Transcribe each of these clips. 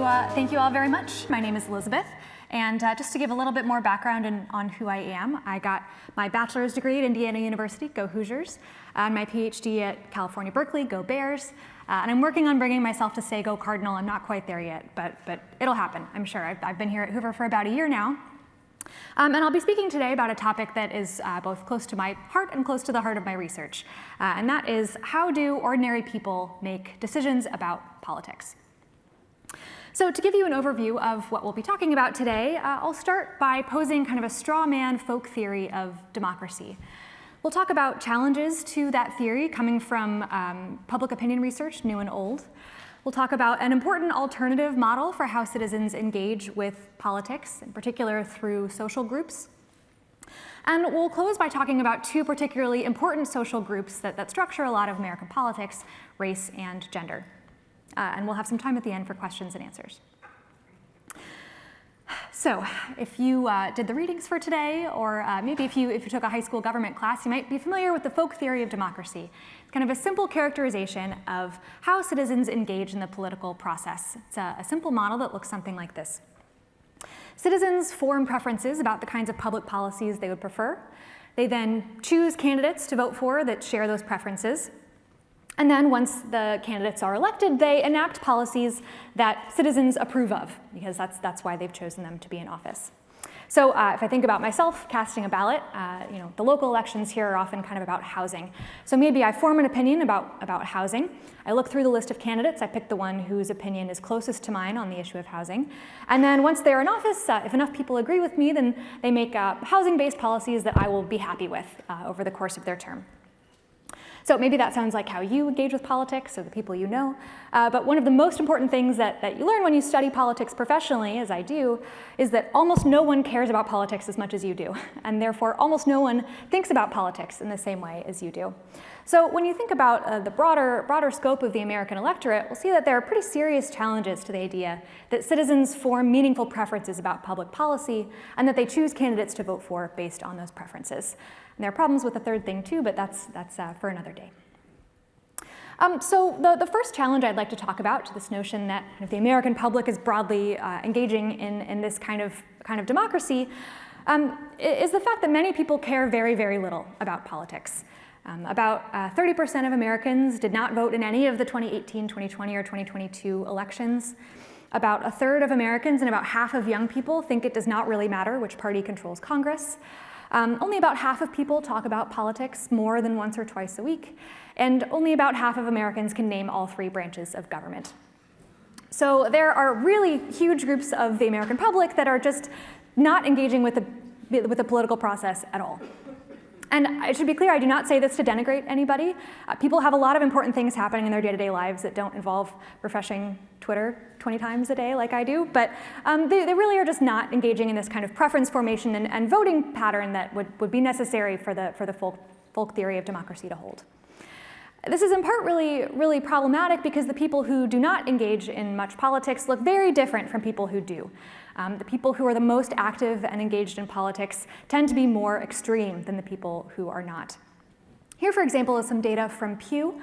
Thank you all very much. My name is Elizabeth, and just to give a little bit more background on who I am, I got my bachelor's degree at Indiana University, go Hoosiers, and my PhD at California Berkeley, go Bears, and I'm working on bringing myself to say go Cardinal. I'm not quite there yet, but it'll happen, I'm sure. I've been here at Hoover for about a year now. And I'll be speaking today about a topic that is both close to my heart and close to the heart of my research, and that is how do ordinary people make decisions about politics? So to give you an overview of what we'll be talking about today, I'll start by posing kind of a straw man folk theory of democracy. We'll talk about challenges to that theory coming from public opinion research, new and old. We'll talk about an important alternative model for how citizens engage with politics, in particular through social groups. And we'll close by talking about two particularly important social groups that structure a lot of American politics, race and gender. And we'll have some time at the end for questions and answers. So if you did the readings for today, or maybe if you took a high school government class, you might be familiar with the folk theory of democracy. It's kind of a simple characterization of how citizens engage in the political process. It's a simple model that looks something like this. Citizens form preferences about the kinds of public policies they would prefer. They then choose candidates to vote for that share those preferences. And then once the candidates are elected, they enact policies that citizens approve of, because that's why they've chosen them to be in office. So if I think about myself casting a ballot, the local elections here are often kind of about housing. So maybe I form an opinion about housing. I look through the list of candidates. I pick the one whose opinion is closest to mine on the issue of housing. And then once they're in office, if enough people agree with me, then they make housing-based policies that I will be happy with over the course of their term. So maybe that sounds like how you engage with politics or the people you know. But one of the most important things that you learn when you study politics professionally, as I do, is that almost no one cares about politics as much as you do. And therefore, almost no one thinks about politics in the same way as you do. So when you think about the broader scope of the American electorate, we'll see that there are pretty serious challenges to the idea that citizens form meaningful preferences about public policy and that they choose candidates to vote for based on those preferences. And there are problems with the third thing too, but that's for another day. So the first challenge I'd like to talk about, this notion that the American public is broadly engaging in this kind of democracy, is the fact that many people care very, very little about politics. About 30% of Americans did not vote in any of the 2018, 2020, or 2022 elections. About a third of Americans and about half of young people think it does not really matter which party controls Congress. Only about half of people talk about politics more than once or twice a week, and only about half of Americans can name all three branches of government. So there are really huge groups of the American public that are just not engaging with the political process at all. And it should be clear, I do not say this to denigrate anybody. People have a lot of important things happening in their day-to-day lives that don't involve refreshing Twitter 20 times a day like I do, but they really are just not engaging in this kind of preference formation and voting pattern that would be necessary for the folk theory of democracy to hold. This is in part really problematic because the people who do not engage in much politics look very different from people who do. The people who are the most active and engaged in politics tend to be more extreme than the people who are not. Here, for example, is some data from Pew.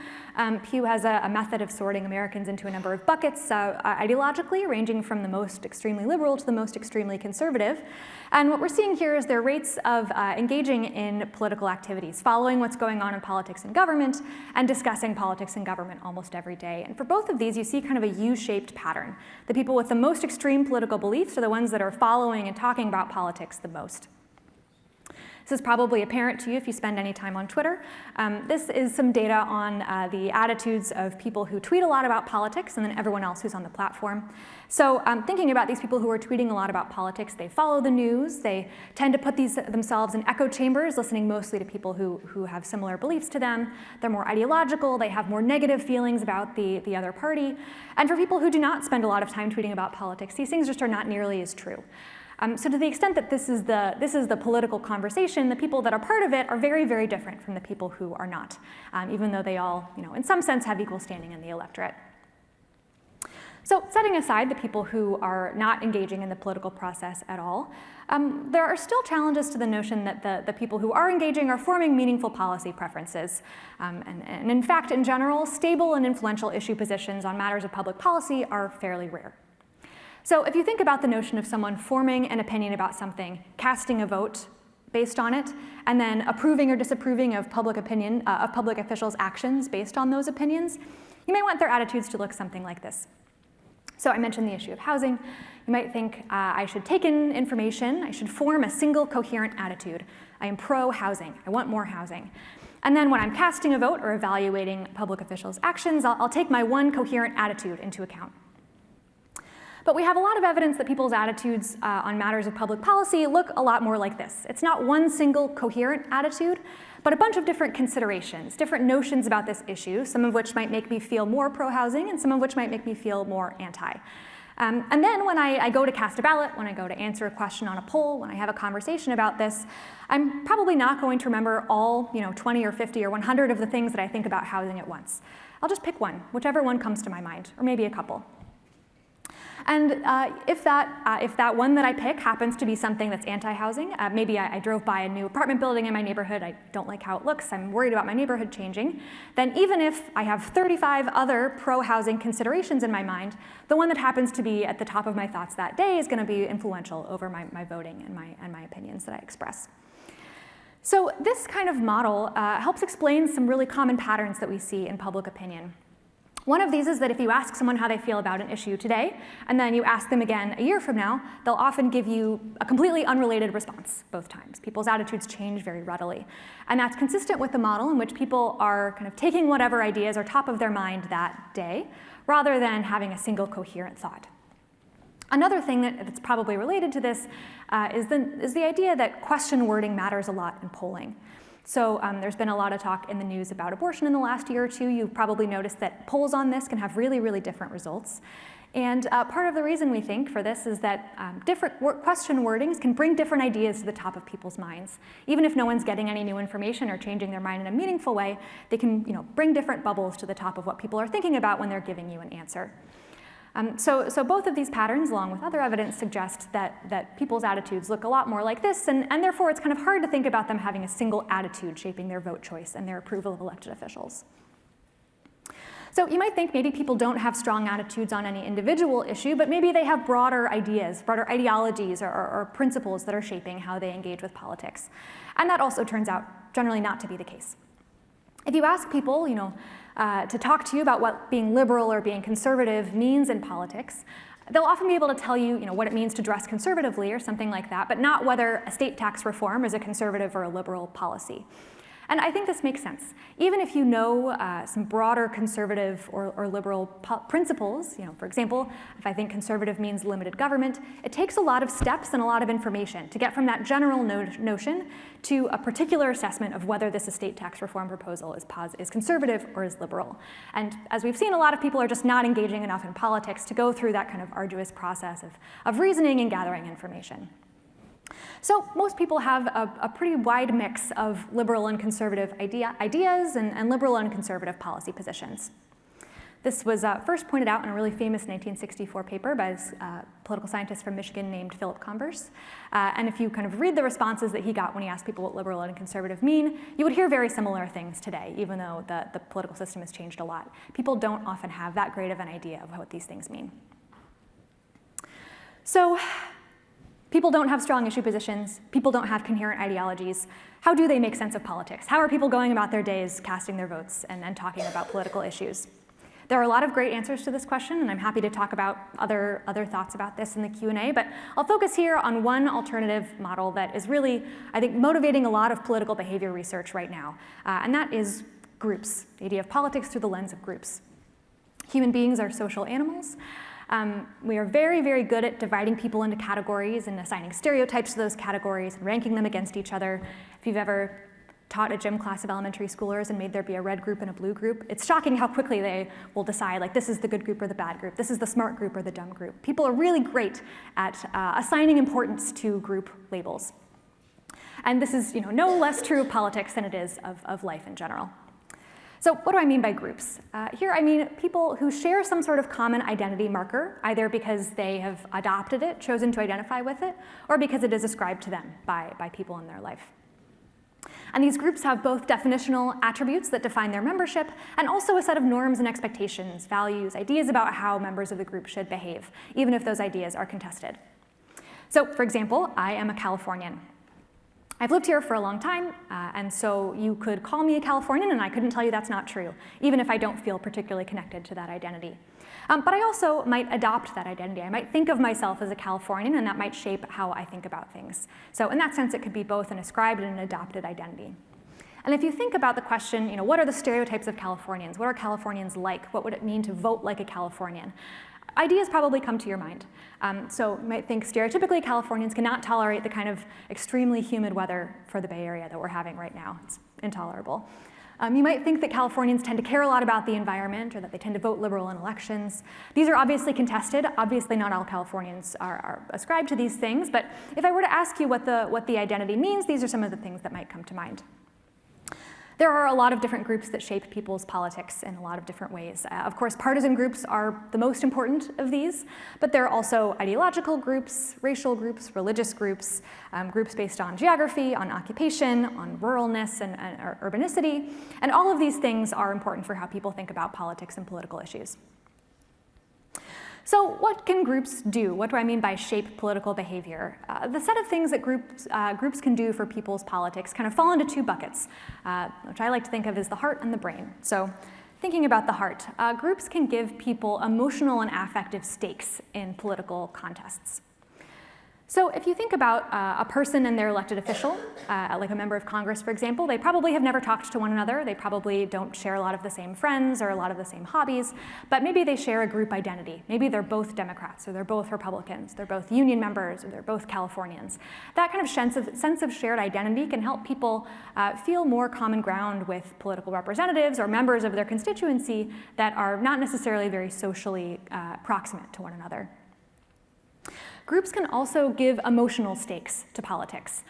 Pew has a method of sorting Americans into a number of buckets ideologically, ranging from the most extremely liberal to the most extremely conservative. And what we're seeing here is their rates of engaging in political activities, following what's going on in politics and government, and discussing politics and government almost every day. And for both of these, you see kind of a U-shaped pattern. The people with the most extreme political beliefs are the ones that are following and talking about politics the most. This is probably apparent to you if you spend any time on Twitter. This is some data on the attitudes of people who tweet a lot about politics and then everyone else who's on the platform. So thinking about these people who are tweeting a lot about politics, they follow the news, they tend to put themselves in echo chambers, listening mostly to people who have similar beliefs to them. They're more ideological, they have more negative feelings about the other party. And for people who do not spend a lot of time tweeting about politics, these things just are not nearly as true. So to the extent that this is the political conversation, the people that are part of it are very, very different from the people who are not, even though they all, in some sense, have equal standing in the electorate. So setting aside the people who are not engaging in the political process at all, there are still challenges to the notion that the people who are engaging are forming meaningful policy preferences. And in fact, in general, stable and influential issue positions on matters of public policy are fairly rare. So if you think about the notion of someone forming an opinion about something, casting a vote based on it, and then approving or disapproving of public opinion, of public officials' actions based on those opinions, you may want their attitudes to look something like this. So I mentioned the issue of housing. You might think I should take in information, I should form a single coherent attitude. I am pro-housing, I want more housing. And then when I'm casting a vote or evaluating public officials' actions, I'll take my one coherent attitude into account. But we have a lot of evidence that people's attitudes on matters of public policy look a lot more like this. It's not one single coherent attitude, but a bunch of different considerations, different notions about this issue, some of which might make me feel more pro-housing and some of which might make me feel more anti. And then when I go to cast a ballot, when I go to answer a question on a poll, when I have a conversation about this, I'm probably not going to remember all 20 or 50 or 100 of the things that I think about housing at once. I'll just pick one, whichever one comes to my mind, or maybe a couple. And if that one that I pick happens to be something that's anti-housing, maybe I drove by a new apartment building in my neighborhood, I don't like how it looks, I'm worried about my neighborhood changing, then even if I have 35 other pro-housing considerations in my mind, the one that happens to be at the top of my thoughts that day is going to be influential over my voting and my opinions that I express. So this kind of model helps explain some really common patterns that we see in public opinion. One of these is that if you ask someone how they feel about an issue today, and then you ask them again a year from now, they'll often give you a completely unrelated response both times. People's attitudes change very readily. And that's consistent with the model in which people are kind of taking whatever ideas are top of their mind that day, rather than having a single coherent thought. Another thing that's probably related to this is the idea that question wording matters a lot in polling. So there's been a lot of talk in the news about abortion in the last year or two. You've probably noticed that polls on this can have really, really different results. And part of the reason we think for this is that different question wordings can bring different ideas to the top of people's minds. Even if no one's getting any new information or changing their mind in a meaningful way, they can bring different bubbles to the top of what people are thinking about when they're giving you an answer. So both of these patterns, along with other evidence, suggest that people's attitudes look a lot more like this, and therefore it's kind of hard to think about them having a single attitude shaping their vote choice and their approval of elected officials. So you might think maybe people don't have strong attitudes on any individual issue, but maybe they have broader ideas, broader ideologies or principles that are shaping how they engage with politics. And that also turns out generally not to be the case. If you ask people, to talk to you about what being liberal or being conservative means in politics, they'll often be able to tell you, what it means to dress conservatively or something like that, but not whether a state tax reform is a conservative or a liberal policy. And I think this makes sense. Even if you know some broader conservative or liberal principles, for example, if I think conservative means limited government, it takes a lot of steps and a lot of information to get from that general notion to a particular assessment of whether this estate tax reform proposal is conservative or is liberal. And as we've seen, a lot of people are just not engaging enough in politics to go through that kind of arduous process of reasoning and gathering information. So most people have a pretty wide mix of liberal and conservative ideas and liberal and conservative policy positions. This was first pointed out in a really famous 1964 paper by a political scientist from Michigan named Philip Converse. And if you kind of read the responses that he got when he asked people what liberal and conservative mean, you would hear very similar things today, even though the political system has changed a lot. People don't often have that great of an idea of what these things mean. So people don't have strong issue positions. People don't have coherent ideologies. How do they make sense of politics? How are people going about their days casting their votes and talking about political issues? There are a lot of great answers to this question, and I'm happy to talk about other thoughts about this in the Q&A, but I'll focus here on one alternative model that is really, I think, motivating a lot of political behavior research right now, and that is groups, the idea of politics through the lens of groups. Human beings are social animals. We are very, very good at dividing people into categories and assigning stereotypes to those categories and ranking them against each other. If you've ever taught a gym class of elementary schoolers and made there be a red group and a blue group, it's shocking how quickly they will decide, like, this is the good group or the bad group, this is the smart group or the dumb group. People are really great at assigning importance to group labels. And this is no less true of politics than it is of life in general. So what do I mean by groups? Here I mean people who share some sort of common identity marker, either because they have adopted it, chosen to identify with it, or because it is ascribed to them by people in their life. And these groups have both definitional attributes that define their membership and also a set of norms and expectations, values, ideas about how members of the group should behave, even if those ideas are contested. So, for example, I am a Californian. I've lived here for a long time, and so you could call me a Californian and I couldn't tell you that's not true, even if I don't feel particularly connected to that identity. But I also might adopt that identity. I might think of myself as a Californian, and that might shape how I think about things. So in that sense, it could be both an ascribed and an adopted identity. And if you think about the question, what are the stereotypes of Californians? What are Californians like? What would it mean to vote like a Californian? Ideas probably come to your mind. So you might think stereotypically Californians cannot tolerate the kind of extremely humid weather for the Bay Area that we're having right now. It's intolerable. You might think that Californians tend to care a lot about the environment, or that they tend to vote liberal in elections. These are obviously contested. Obviously not all Californians are ascribed to these things, but if I were to ask you what the identity means, these are some of the things that might come to mind. There are a lot of different groups that shape people's politics in a lot of different ways. Of course, partisan groups are the most important of these, but there are also ideological groups, racial groups, religious groups, groups based on geography, on occupation, on ruralness and urbanicity, and all of these things are important for how people think about politics and political issues. So what can groups do? What do I mean by shape political behavior? The set of things that groups can do for people's politics kind of fall into two buckets, which I like to think of as the heart and the brain. So thinking about the heart, groups can give people emotional and affective stakes in political contests. So if you think about a person and their elected official, like a member of Congress, for example, they probably have never talked to one another. They probably don't share a lot of the same friends or a lot of the same hobbies, but maybe they share a group identity. Maybe they're both Democrats, or they're both Republicans, they're both union members, or they're both Californians. That kind of sense of shared identity can help people feel more common ground with political representatives or members of their constituency that are not necessarily very socially proximate to one another. Groups can also give emotional stakes to politics.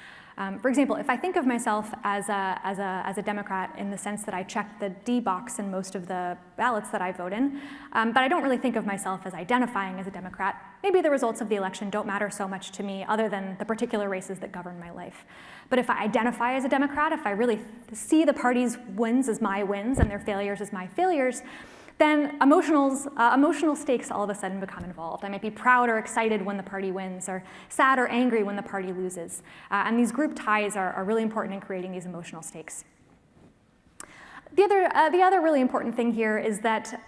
For example, if I think of myself as a Democrat in the sense that I check the D box in most of the ballots that I vote in, but I don't really think of myself as identifying as a Democrat, maybe the results of the election don't matter so much to me other than the particular races that govern my life. But if I identify as a Democrat, if I really see the party's wins as my wins and their failures as my failures, then emotional stakes all of a sudden become involved. I might be proud or excited when the party wins, or sad or angry when the party loses. And these group ties are really important in creating these emotional stakes. The other really important thing here is that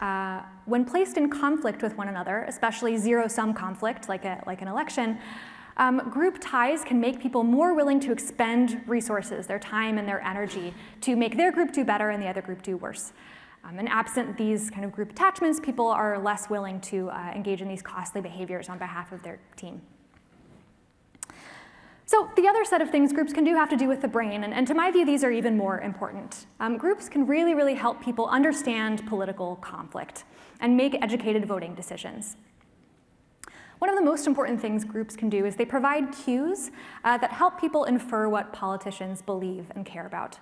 when placed in conflict with one another, especially zero-sum conflict like an election, group ties can make people more willing to expend resources, their time and their energy, to make their group do better and the other group do worse. And absent these kind of group attachments, people are less willing to engage in these costly behaviors on behalf of their team. So the other set of things groups can do have to do with the brain, and to my view, these are even more important. Groups can really, really help people understand political conflict and make educated voting decisions. One of the most important things groups can do is they provide cues that help people infer what politicians believe and care about.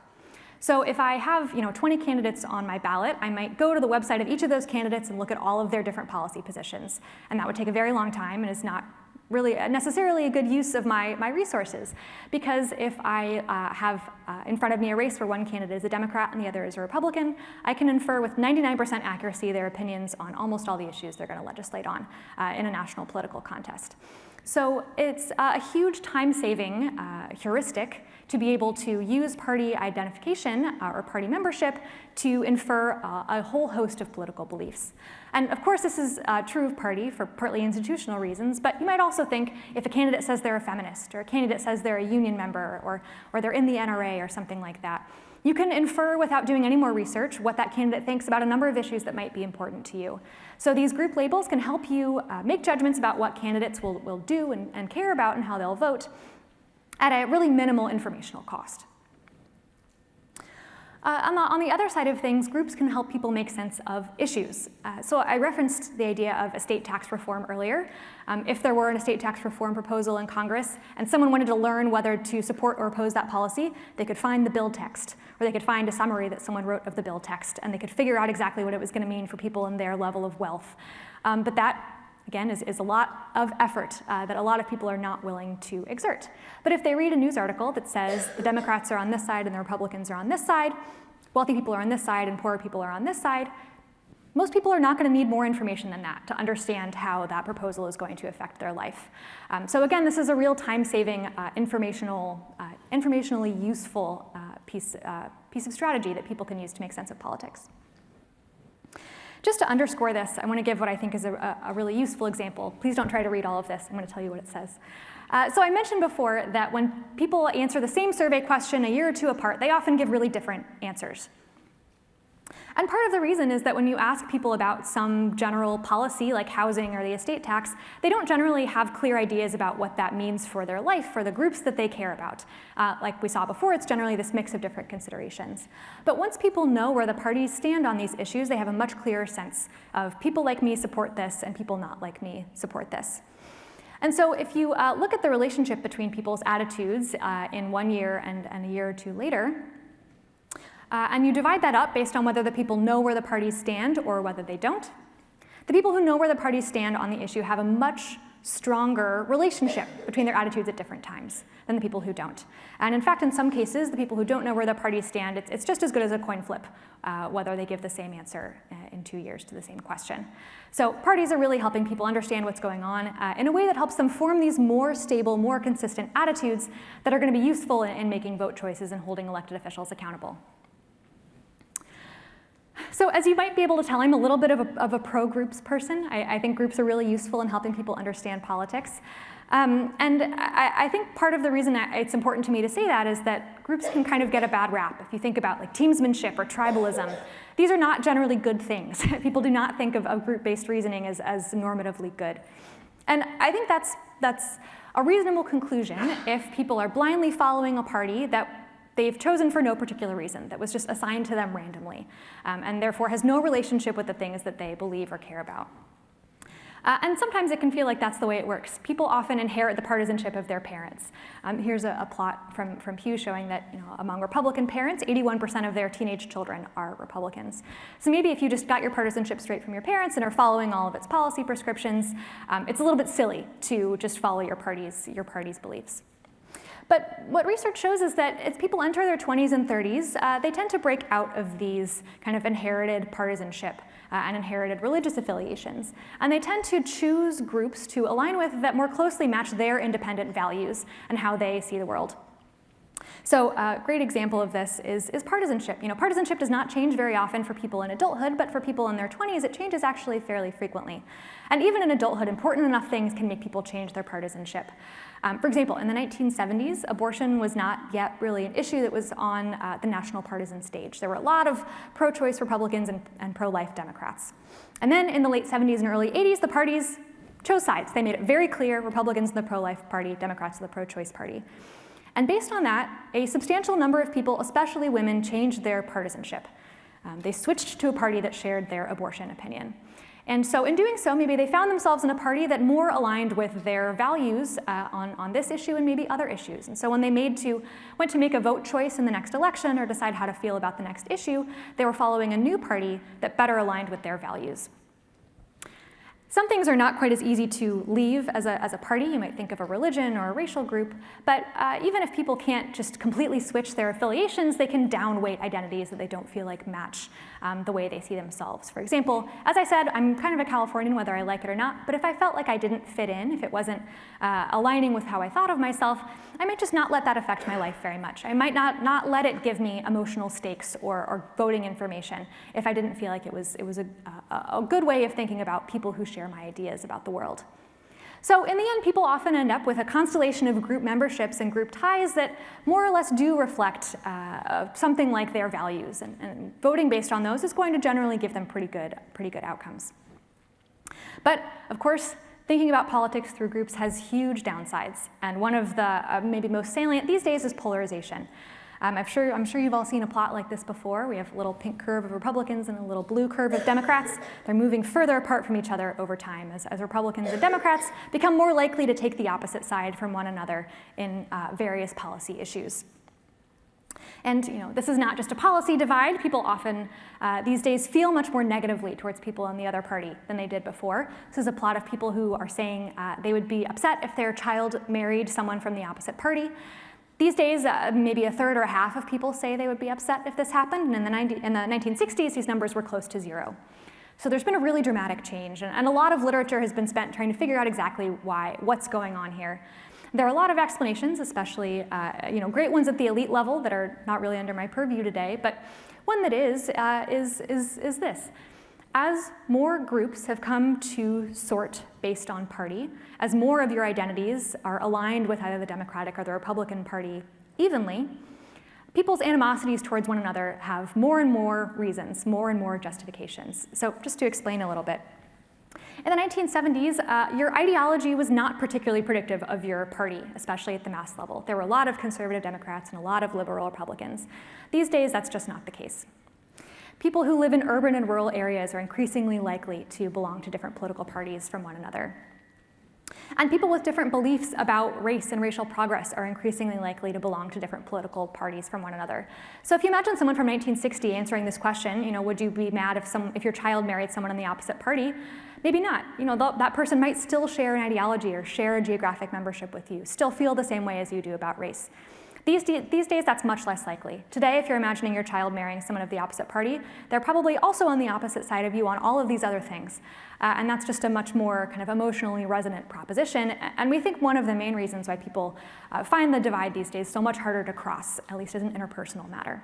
So if I have 20 candidates on my ballot, I might go to the website of each of those candidates and look at all of their different policy positions. And that would take a very long time and is not really necessarily a good use of my resources. Because if I have in front of me a race where one candidate is a Democrat and the other is a Republican, I can infer with 99% accuracy their opinions on almost all the issues they're going to legislate on in a national political contest. So it's a huge time-saving heuristic to be able to use party identification or party membership to infer a whole host of political beliefs. And of course, this is true of party for partly institutional reasons, but you might also think if a candidate says they're a feminist, or a candidate says they're a union member, or they're in the NRA or something like that, you can infer without doing any more research what that candidate thinks about a number of issues that might be important to you. So these group labels can help you make judgments about what candidates will do and care about and how they'll vote at a really minimal informational cost. On the other side of things, groups can help people make sense of issues. So I referenced the idea of estate tax reform earlier. If there were an estate tax reform proposal in Congress and someone wanted to learn whether to support or oppose that policy, they could find the bill text, or they could find a summary that someone wrote of the bill text, and they could figure out exactly what it was going to mean for people in their level of wealth. But that again, is a lot of effort that a lot of people are not willing to exert. But if they read a news article that says the Democrats are on this side and the Republicans are on this side, wealthy people are on this side and poorer people are on this side, most people are not going to need more information than that to understand how that proposal is going to affect their life. So again, this is a real time-saving, informationally useful piece of strategy that people can use to make sense of politics. Just to underscore this, I want to give what I think is a really useful example. Please don't try to read all of this. I'm going to tell you what it says. So I mentioned before that when people answer the same survey question a year or two apart, they often give really different answers. And part of the reason is that when you ask people about some general policy like housing or the estate tax, they don't generally have clear ideas about what that means for their life, for the groups that they care about. Like we saw before, it's generally this mix of different considerations. But once people know where the parties stand on these issues, they have a much clearer sense of people like me support this and people not like me support this. And so if you look at the relationship between people's attitudes in 1 year and a year or two later, and you divide that up based on whether the people know where the parties stand or whether they don't, the people who know where the parties stand on the issue have a much stronger relationship between their attitudes at different times than the people who don't. And in fact, in some cases, the people who don't know where the parties stand, it's just as good as a coin flip, whether they give the same answer in 2 years to the same question. So parties are really helping people understand what's going on in a way that helps them form these more stable, more consistent attitudes that are going to be useful in making vote choices and holding elected officials accountable. So as you might be able to tell, I'm a little bit of a pro-groups person. I think groups are really useful in helping people understand politics. And I think part of the reason it's important to me to say that is that groups can kind of get a bad rap. If you think about like teamsmanship or tribalism, these are not generally good things. People do not think of group-based reasoning as normatively good. And I think that's a reasonable conclusion if people are blindly following a party that they've chosen for no particular reason, that was just assigned to them randomly, and therefore has no relationship with the things that they believe or care about. And sometimes it can feel like that's the way it works. People often inherit the partisanship of their parents. Here's a plot from Pew showing that among Republican parents, 81% of their teenage children are Republicans. So maybe if you just got your partisanship straight from your parents and are following all of its policy prescriptions, it's a little bit silly to just follow your party's beliefs. But what research shows is that as people enter their 20s and 30s, they tend to break out of these kind of inherited partisanship and inherited religious affiliations. And they tend to choose groups to align with that more closely match their independent values and how they see the world. So a great example of this is partisanship. Partisanship does not change very often for people in adulthood, but for people in their 20s, it changes actually fairly frequently. And even in adulthood, important enough things can make people change their partisanship. For example, in the 1970s, abortion was not yet really an issue that was on the national partisan stage. There were a lot of pro-choice Republicans and pro-life Democrats. And then in the late 70s and early 80s, the parties chose sides. They made it very clear, Republicans in the pro-life party, Democrats in the pro-choice party. And based on that, a substantial number of people, especially women, changed their partisanship. They switched to a party that shared their abortion opinion. And so in doing so, maybe they found themselves in a party that more aligned with their values on this issue and maybe other issues. And so when they went to make a vote choice in the next election or decide how to feel about the next issue, they were following a new party that better aligned with their values. Some things are not quite as easy to leave as a party. You might think of a religion or a racial group, but even if people can't just completely switch their affiliations, they can downweight identities that they don't feel like match the way they see themselves. For example, as I said, I'm kind of a Californian whether I like it or not, but if I felt like I didn't fit in, if it wasn't aligning with how I thought of myself, I might just not let that affect my life very much. I might not let it give me emotional stakes or voting information if I didn't feel like it was a good way of thinking about people who share my ideas about the world. So in the end, people often end up with a constellation of group memberships and group ties that more or less do reflect something like their values, and voting based on those is going to generally give them pretty good outcomes. But of course, thinking about politics through groups has huge downsides, and one of the maybe most salient these days is polarization. I'm sure you've all seen a plot like this before. We have a little pink curve of Republicans and a little blue curve of Democrats. They're moving further apart from each other over time as Republicans and Democrats become more likely to take the opposite side from one another in various policy issues. And this is not just a policy divide. People often these days feel much more negatively towards people on the other party than they did before. This is a plot of people who are saying they would be upset if their child married someone from the opposite party. These days, maybe a third or a half of people say they would be upset if this happened, and in the 1960s, these numbers were close to 0. So there's been a really dramatic change, and a lot of literature has been spent trying to figure out exactly what's going on here. There are a lot of explanations, especially great ones at the elite level that are not really under my purview today, but one that is this. As more groups have come to sort based on party, as more of your identities are aligned with either the Democratic or the Republican Party evenly, people's animosities towards one another have more and more reasons, more and more justifications. So just to explain a little bit. In the 1970s, your ideology was not particularly predictive of your party, especially at the mass level. There were a lot of conservative Democrats and a lot of liberal Republicans. These days, that's just not the case. People who live in urban and rural areas are increasingly likely to belong to different political parties from one another. And people with different beliefs about race and racial progress are increasingly likely to belong to different political parties from one another. So if you imagine someone from 1960 answering this question, would you be mad if your child married someone in the opposite party? Maybe not. That person might still share an ideology or share a geographic membership with you, still feel the same way as you do about race. These days, that's much less likely. Today, if you're imagining your child marrying someone of the opposite party, they're probably also on the opposite side of you on all of these other things. And that's just a much more kind of emotionally resonant proposition. And we think one of the main reasons why people find the divide these days so much harder to cross, at least as an interpersonal matter.